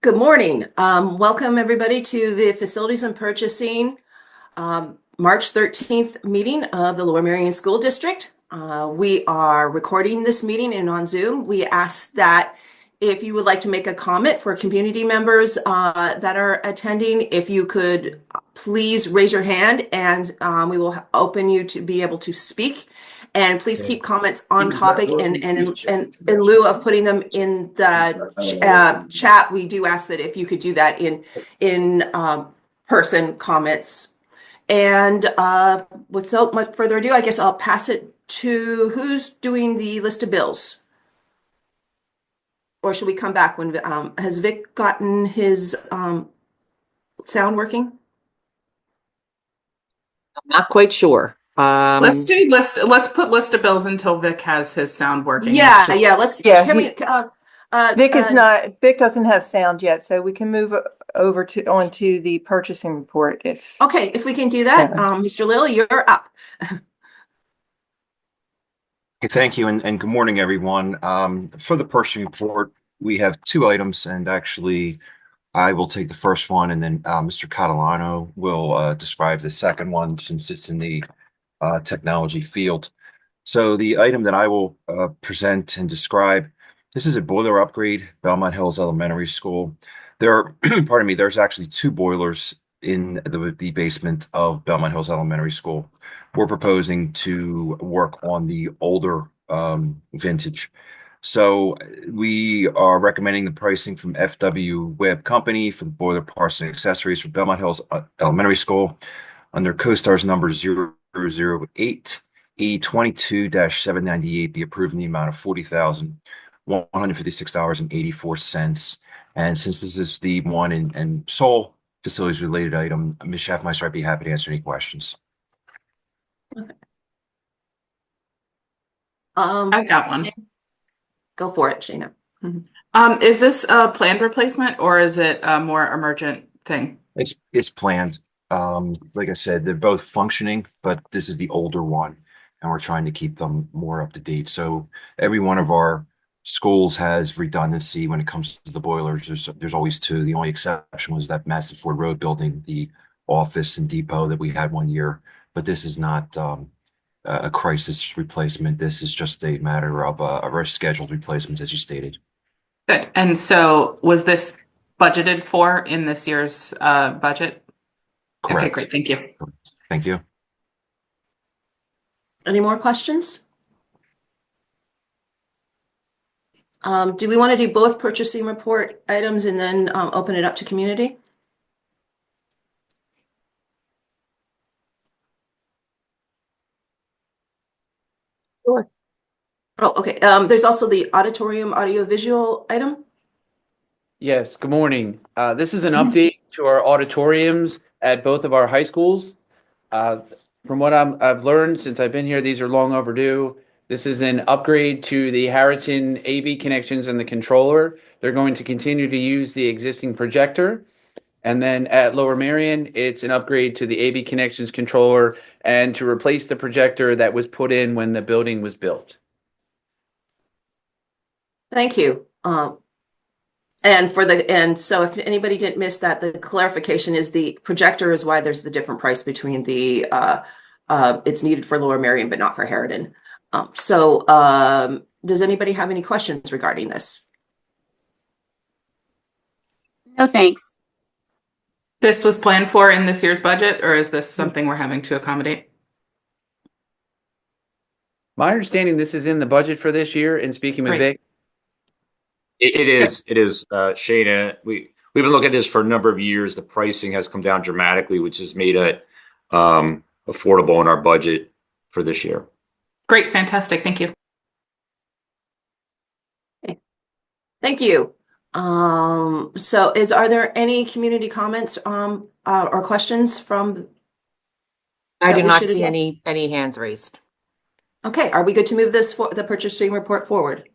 Good morning. Welcome everybody to the Facilities and Purchasing March 13th meeting of the Lower Merion School District. We are recording this meeting and on Zoom. We ask that if you would like to make a comment for community members that are attending, if you could please raise your hand and we will open you to be able to speak. And please keep comments on topic, and in lieu of putting them in the chat, we do ask that if you could do that in person comments. And without much further ado, I guess I'll pass it to who's doing the list of bills. Or should we come back when has Vic gotten his sound working? I'm not quite sure. Let's put list of bills until Vic has his sound working. Yeah, Vic doesn't have sound yet, so we can move over onto the purchasing report if we can do that. Yeah. Mr. Lilly, you're up. Okay, thank you, and good morning, everyone. For the purchasing report, we have two items, and actually I will take the first one, and then Mr. Catalano will describe the second one since it's in the technology field. So the item that I will present and describe, this is a boiler upgrade, Belmont Hills Elementary School. There's actually two boilers in the basement of Belmont Hills Elementary School. We're proposing to work on the older vintage. So we are recommending the pricing from FW Webb Company for the boiler parts and accessories for Belmont Hills Elementary School under CoStar's number 008 E22-798 be approved in the amount of $40,156.84. And since this is the one and sole facilities related item, Ms. Schaffmeister, I'd be happy to answer any questions. Okay. I got one. Go for it, Shana. Is this a planned replacement or is it a more emergent thing? It's planned. Like I said, they're both functioning, but this is the older one, and we're trying to keep them more up to date. So every one of our schools has redundancy when it comes to the boilers. There's always two. The only exception was that Madison Ford Road building, the office and depot that we had one year. But this is not a crisis replacement. This is just a matter of a scheduled replacement, as you stated. Good. And so was this budgeted for in this year's budget? Correct. Okay, great. Thank you. Thank you. Any more questions? Do we want to do both purchasing report items and then open it up to community? Sure. Oh, okay. There's also the auditorium audiovisual item. Yes, good morning. This is an update to our auditoriums at both of our high schools. From what I've learned since I've been here, these are long overdue. This is an upgrade to the Harriton AV connections and the controller. They're going to continue to use the existing projector. And then at Lower Merion, it's an upgrade to the AV connections controller and to replace the projector that was put in when the building was built. Thank you. So if anybody didn't miss that, the clarification is the projector is why there's the different price between the it's needed for Lower Merion but not for Harriton. Does anybody have any questions regarding this? No, thanks. This was planned for in this year's budget, or is this something we're having to accommodate? My understanding, this is in the budget for this year. And speaking with Vic, it is, Shana. We've been looking at this for a number of years. The pricing has come down dramatically, which has made it affordable in our budget for this year. Great, fantastic. Thank you. Okay. Thank you. Are there any community comments or questions from? I do not see any hands raised. Okay, are we good to move this for the purchasing report forward?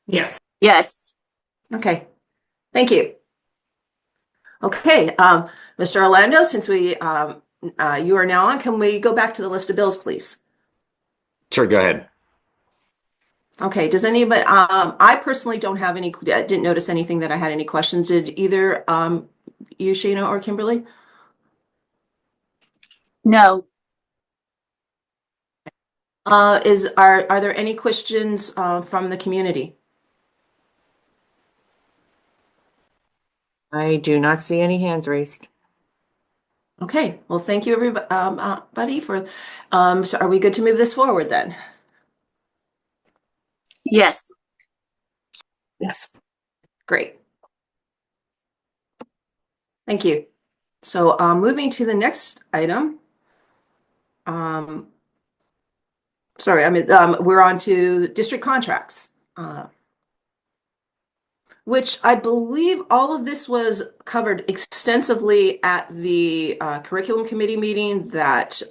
Yes. Yes. Okay, thank you. Okay, Mr. Orlando, since you are now on, can we go back to the list of bills, please? Sure, go ahead. Okay, does anybody, I personally don't have any, I didn't notice anything that I had any questions. Did either you, Sheena, or Kimberly? No. Are there any questions from the community? I do not see any hands raised. Okay, well, thank you, everybody, buddy, for, so are we good to move this forward then? Yes. Yes. Great. Thank you. So moving to the next item. Sorry, I mean, we're on to district contracts, which I believe all of this was covered extensively at the curriculum committee meeting that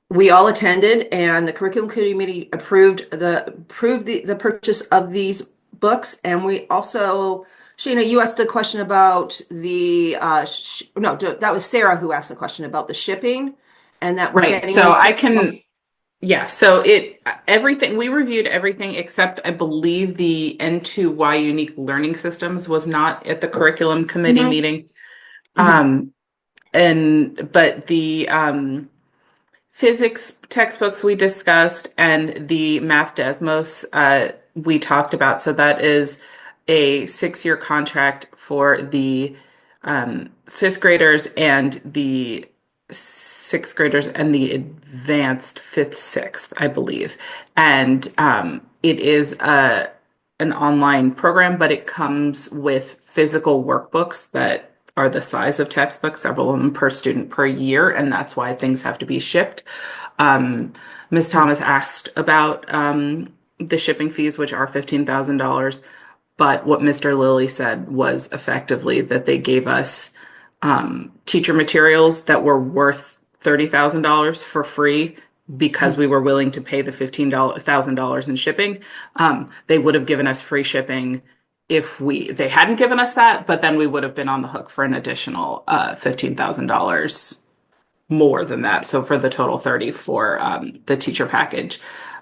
we all attended, and the curriculum committee approved the purchase of these books. And we also, Sheena, you asked a question about the no, that was Sarah who asked the question about the shipping, and that we're Right. getting So on I can, yeah. So everything, we reviewed everything except I believe the N2Y Unique Learning Systems was not at the curriculum committee meeting. But the physics textbooks we discussed and the math Desmos we talked about. So that is a 6-year contract for the fifth graders and the sixth graders and the advanced fifth, sixth, I believe. And it is an online program, but it comes with physical workbooks that are the size of textbooks, several of them per student per year, and that's why things have to be shipped. Ms. Thomas asked about the shipping fees, which are $15,000, but what Mr. Lilly said was effectively that they gave us teacher materials that were worth $30,000 for free because we were willing to pay the $15,000 in shipping. They would have given us free shipping if they hadn't given us that, but then we would have been on the hook for an additional $15,000 more than that. So for the total 30 for the teacher package.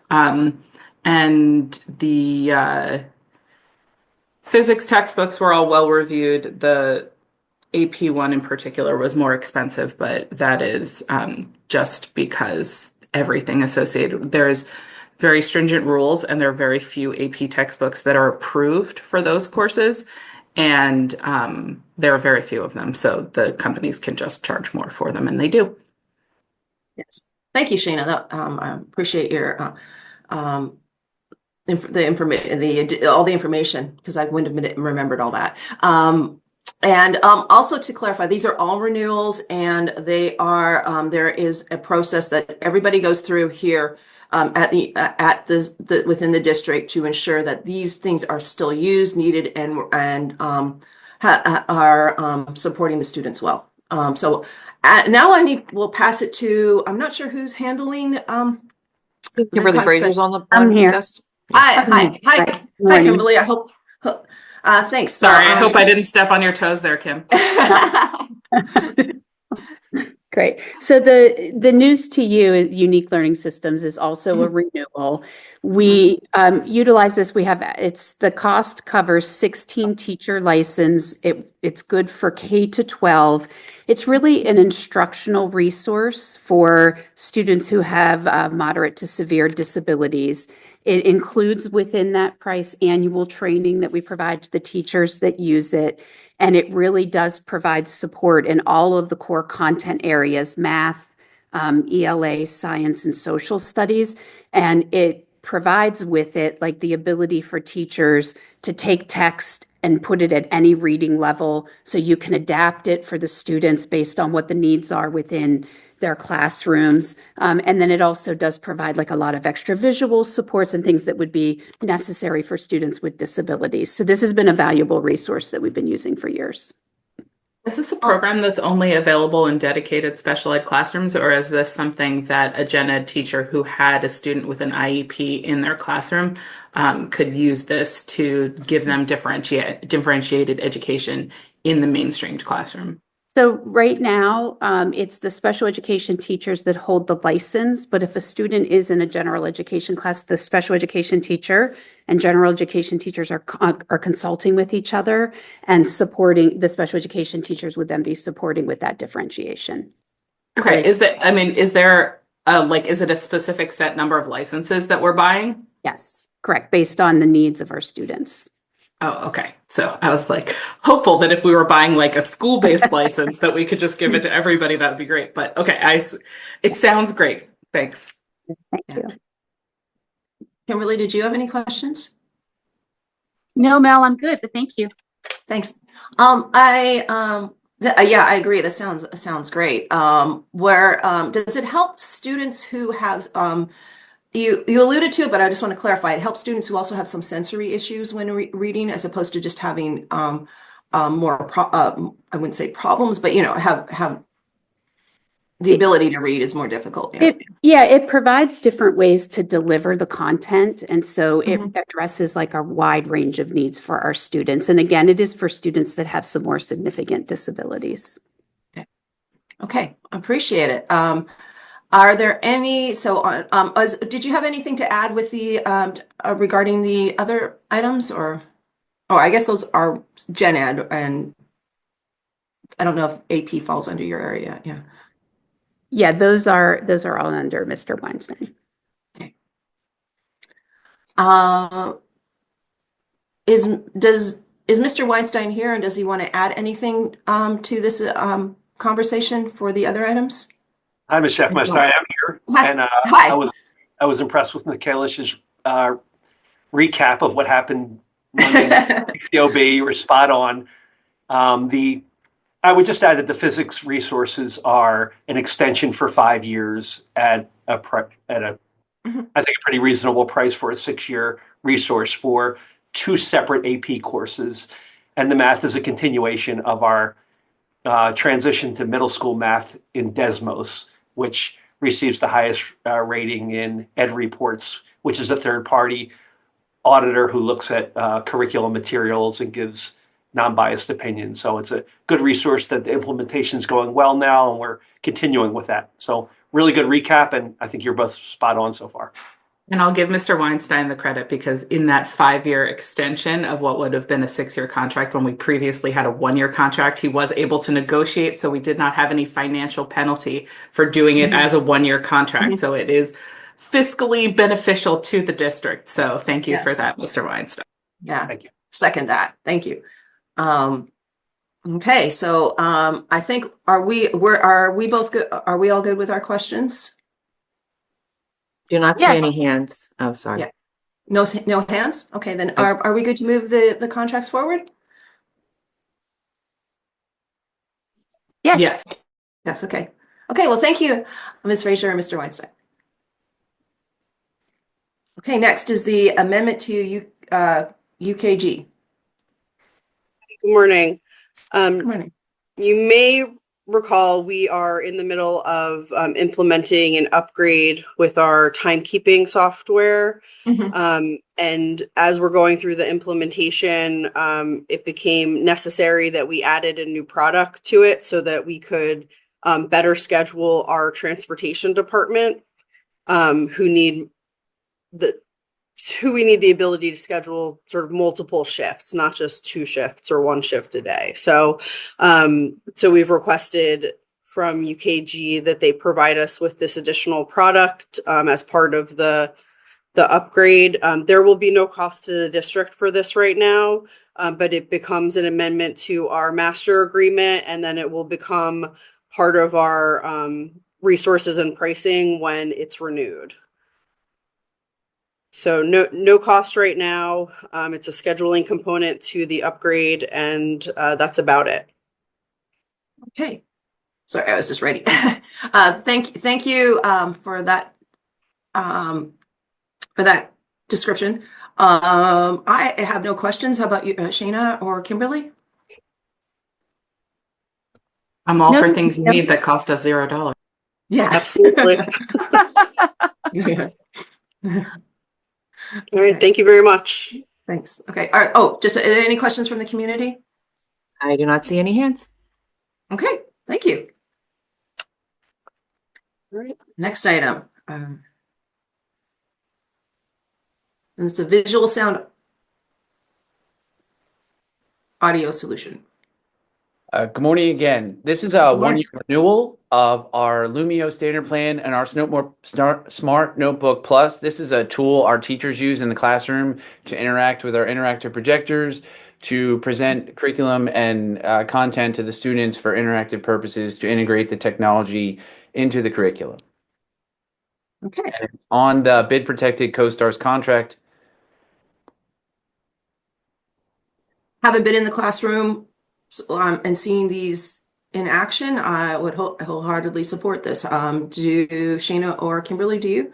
And the physics textbooks were all well reviewed. The AP one in particular was more expensive, but that is just because everything associated. There's very stringent rules, and there are very few AP textbooks that are approved for those courses, and there are very few of them. So the companies can just charge more for them, and they do. Yes, thank you, Sheena. I appreciate your the information, all the information, because I wouldn't have remembered all that. And also to clarify, these are all renewals, and they are there is a process that everybody goes through here at the within the district to ensure that these things are still used, needed, and are supporting the students well. So now we'll pass it to, I'm not sure who's handling Kimberly Fraser's on the I'm here. with us. Hi, Kimberly. I hope. Thanks. Sorry, I hope I didn't step on your toes there, Kim. Great. So the news to you is Unique Learning Systems is also a renewal. We utilize this. The cost covers 16 teacher license. It's good for K to 12. It's really an instructional resource for students who have moderate to severe disabilities. It includes within that price annual training that we provide to the teachers that use it. And it really does provide support in all of the core content areas, math, ELA, science, and social studies. And it provides with it like the ability for teachers to take text and put it at any reading level so you can adapt it for the students based on what the needs are within their classrooms. And then it also does provide like a lot of extra visual supports and things that would be necessary for students with disabilities. So this has been a valuable resource that we've been using for years. Is this a program that's only available in dedicated special ed classrooms, or is this something that a gen ed teacher who had a student with an IEP in their classroom could use this to give them differentiated education in the mainstreamed classroom? So right now, it's the special education teachers that hold the license, but if a student is in a general education class, the special education teacher and general education teachers are consulting with each other and supporting, the special education teachers would then be supporting with that differentiation. Okay, is there is it a specific set number of licenses that we're buying? Yes, correct, based on the needs of our students. Oh, okay. So I was like hopeful that if we were buying like a school-based license that we could just give it to everybody, that would be great. But okay, it sounds great. Thanks. Thank you. Kimberly, did you have any questions? No, Mel, I'm good, but thank you. Thanks. Yeah, I agree. This sounds great. Does it help students who have you alluded to it, but I just want to clarify. It helps students who also have some sensory issues when reading, as opposed to just having more I wouldn't say problems, but have the ability to read is more difficult. It provides different ways to deliver the content. And so it addresses like a wide range of needs for our students. And again, it is for students that have some more significant disabilities. Okay, appreciate it. Are there any, did you have anything to add with the, regarding the other items or, I guess those are Gen Ed, and I don't know if AP falls under your area. Yeah. Yeah, those are all under Mr. Weinstein. Okay. Is Mr. Weinstein here, and does he want to add anything to this conversation for the other items? Hi, Ms. Chefmeister. I am here. Hi. And Hi. I was impressed with Michaela's recap of what happened Monday. COB, you were spot on. I would just add that the physics resources are an extension for 5 years at I think a pretty reasonable price for a 6-year resource for 2 separate AP courses. And the math is a continuation of our transition to middle school math in Desmos, which receives the highest rating in Ed Reports, which is a third-party auditor who looks at curriculum materials and gives non-biased opinions. So it's a good resource that the implementation is going well now, and we're continuing with that. So really good recap, and I think you're both spot on so far. And I'll give Mr. Weinstein the credit, because in that 5-year extension of what would have been a 6-year contract when we previously had a 1-year contract, he was able to negotiate. So we did not have any financial penalty for doing it as a 1-year contract. So it is fiscally beneficial to the district. So thank you for that, Mr. Weinstein. Yeah, Thank you. Second that. Thank you. Okay, so I think are we both good? Are we all good with our questions? Do not see any hands. Oh, sorry. Yeah. No hands? Okay, then are we good to move the contracts forward? Yes. Yes. Yes, okay. Okay, well, thank you, Ms. Frazier and Mr. Weinstein. Okay, next is the amendment to UKG. Good morning. Good morning. You may recall we are in the middle of implementing an upgrade with our timekeeping software. And as we're going through the implementation, it became necessary that we added a new product to it so that we could better schedule our transportation department, who we need the ability to schedule sort of multiple shifts, not just 2 shifts or 1 shift a day. So, so we've requested from UKG that they provide us with this additional product as part of the upgrade. There will be no cost to the district for this right now, but it becomes an amendment to our master agreement, and then it will become part of our resources and pricing when it's renewed. So no cost right now. It's a scheduling component to the upgrade, and that's about it. Okay. Sorry, I was just ready. Thank you for that description. I have no questions. How about you, Shayna or Kimberly? I'm all for things you need that cost us $0. Yeah, absolutely. Yeah. All right. Thank you very much. Thanks. Okay. All right. Oh, just are there any questions from the community? I do not see any hands. Okay. Thank you. All right. Next item. And it's a visual sound audio solution. Good morning again. This is a one-year renewal of our Lumio standard plan and our Smart Notebook Plus. This is a tool our teachers use in the classroom to interact with our interactive projectors, to present curriculum and content to the students for interactive purposes, to integrate the technology into the curriculum. Okay. And it's on the bid protected CoStar's contract. Haven't been in the classroom and seeing these in action. I would wholeheartedly support this. Do Shayna or Kimberly, do you?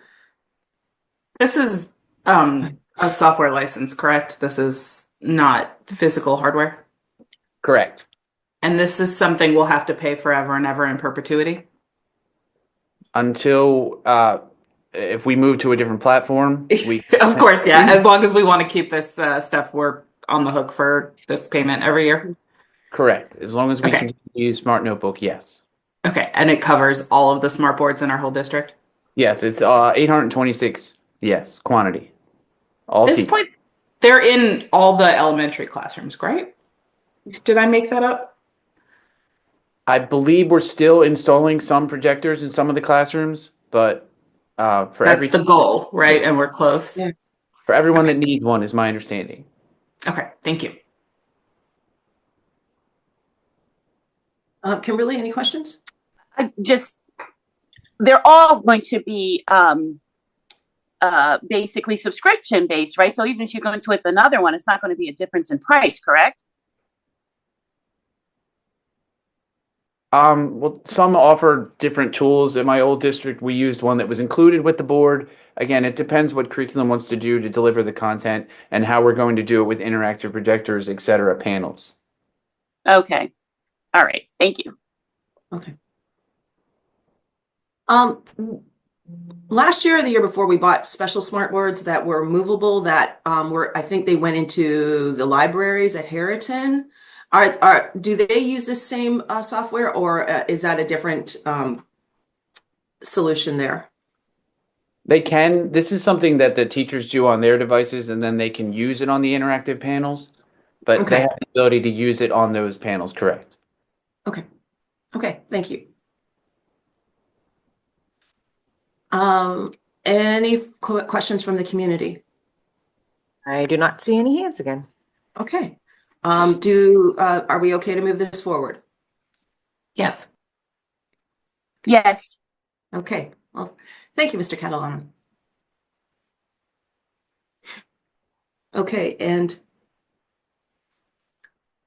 This is a software license, correct? This is not physical hardware? Correct. And this is something we'll have to pay forever and ever in perpetuity? Until if we move to a different platform, we Of course, yeah. As long as we want to keep this stuff, we're on the hook for this payment every year. Correct. As long as we Okay. continue to use Smart Notebook, yes. Okay, and it covers all of the smart boards in our whole district? Yes, it's 826. Yes, quantity. All At this teachers. point, they're in all the elementary classrooms, right? Did I make that up? I believe we're still installing some projectors in some of the classrooms, but for That's the goal, right? And we're close. Yeah. for everyone that needs one, is my understanding. Okay, thank you. Kimberly, any questions? They're all going to be basically subscription based, right? So even if you go into with another one, it's not going to be a difference in price, correct? Well, some offer different tools. In my old district, we used one that was included with the board. Again, it depends what curriculum wants to do to deliver the content and how we're going to do it with interactive projectors, et cetera, panels. Okay. All right. Thank you. Okay. Last year or the year before, we bought special smart boards that were movable that I think they went into the libraries at Harriton. Do they use the same software, or is that a different solution there? They can. This is something that the teachers do on their devices, and then they can use it on the interactive panels. But Okay. they have the ability to use it on those panels, correct? Okay. Okay. Thank you. Any questions from the community? I do not see any hands again. Okay. Are we okay to move this forward? Yes. Yes. Okay. Well, thank you, Mr. Catalano. Okay, and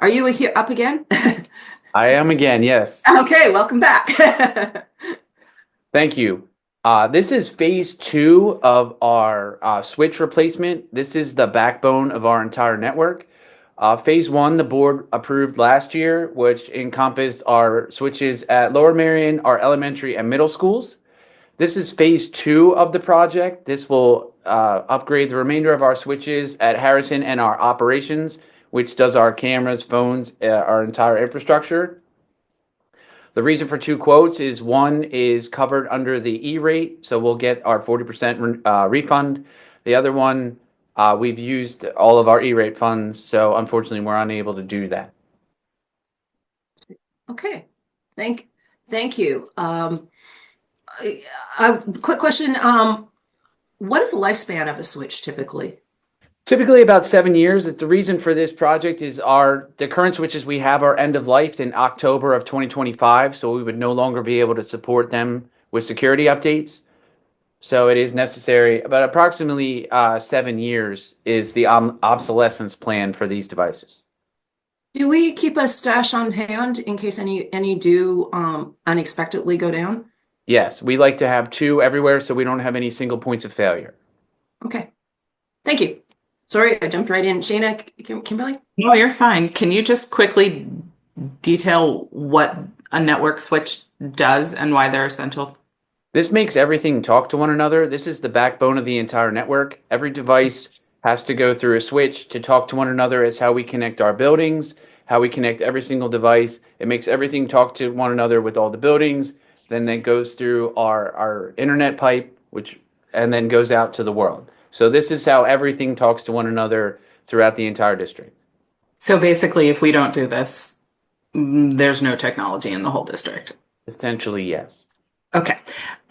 are you here up again? I am again, yes. Okay, welcome back. Thank you. This is phase 2 of our switch replacement. This is the backbone of our entire network. Phase 1, the board approved last year, which encompassed our switches at Lower Marion, our elementary and middle schools. This is phase 2 of the project. This will upgrade the remainder of our switches at Harrison and our operations, which does our cameras, phones, our entire infrastructure. The reason for 2 quotes is one is covered under the E-rate, so we'll get our 40% refund. The other one, we've used all of our E-rate funds, so unfortunately we're unable to do that. Okay, thank you. Quick question. What is the lifespan of a switch typically? Typically about 7 years. The reason for this project is the current switches we have are end of life in October of 2025, so we would no longer be able to support them with security updates. So it is necessary, about approximately 7 years is the obsolescence plan for these devices. Do we keep a stash on hand in case any do unexpectedly go down? Yes, we like to have 2 everywhere so we don't have any single points of failure. Okay, thank you. Sorry, I jumped right in. Shayna, Kimberly? No, you're fine. Can you just quickly detail what a network switch does and why they're essential? This makes everything talk to one another. This is the backbone of the entire network. Every device has to go through a switch to talk to one another. It's how we connect our buildings. how we connect every single device. It makes everything talk to one another with all the buildings. Then it goes through our internet pipe, and then goes out to the world. So this is how everything talks to one another throughout the entire district. So basically, if we don't do this, there's no technology in the whole district. Essentially, yes. Okay.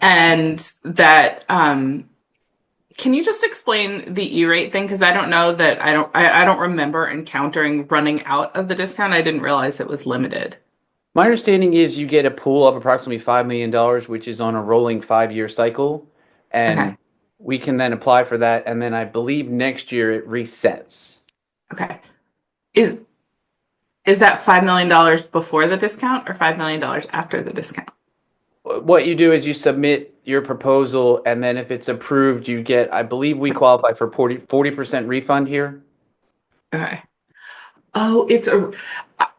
And that, can you just explain the E-rate thing? Because I don't know that I don't remember encountering running out of the discount. I didn't realize it was limited. My understanding is you get a pool of approximately $5 million, which is on a rolling 5-year cycle. And Okay. we can then apply for that. And then I believe next year it resets. Okay. Is that $5 million before the discount or $5 million after the discount? What you do is you submit your proposal, and then if it's approved, you get, I believe we qualify for 40% refund here. Okay. Oh,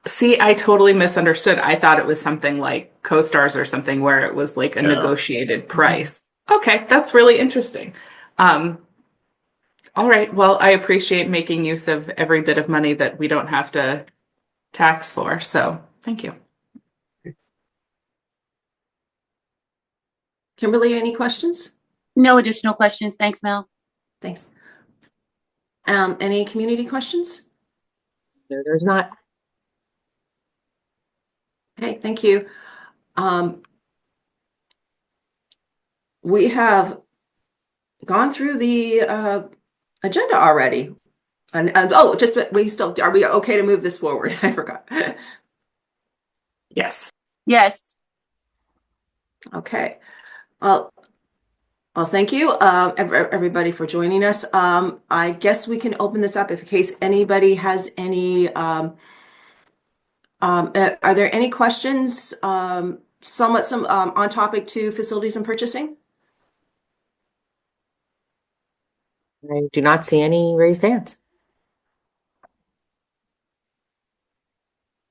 see, I totally misunderstood. I thought it was something like CoStars or something where it was like a negotiated price. Okay, that's really interesting. All right. Well, I appreciate making use of every bit of money that we don't have to tax for. So thank you. Kimberly, any questions? No additional questions. Thanks, Mel. Thanks. Any community questions? No, there's not. Okay, thank you. We have gone through the agenda already. And oh, are we okay to move this forward? I forgot. Yes. Yes. Okay. Well, thank you, everybody, for joining us. I guess we can open this up in case anybody has any. Are there any questions? Somewhat on topic to facilities and purchasing. I do not see any raised hands.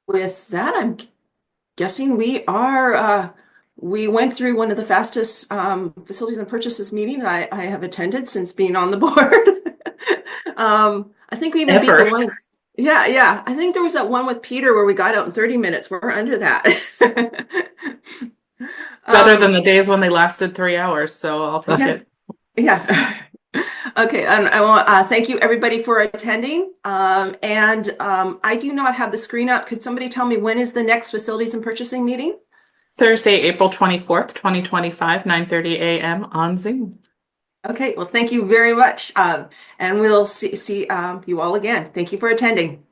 With that, I'm guessing we went through one of the fastest facilities and purchases meeting I have attended since being on the board. I think we even beat the one. Yeah. I think there was that one with Peter where we got out in 30 minutes. We're under that. Better than the days when they lasted 3 hours. So I'll take it. Yeah. Okay, I want thank you everybody for attending. I do not have the screen up. Could somebody tell me when is the next facilities and purchasing meeting? Thursday, April 24th, 2025, 9:30 a.m. on Zoom. Okay, well, thank you very much. And we'll see you all again. Thank you for attending.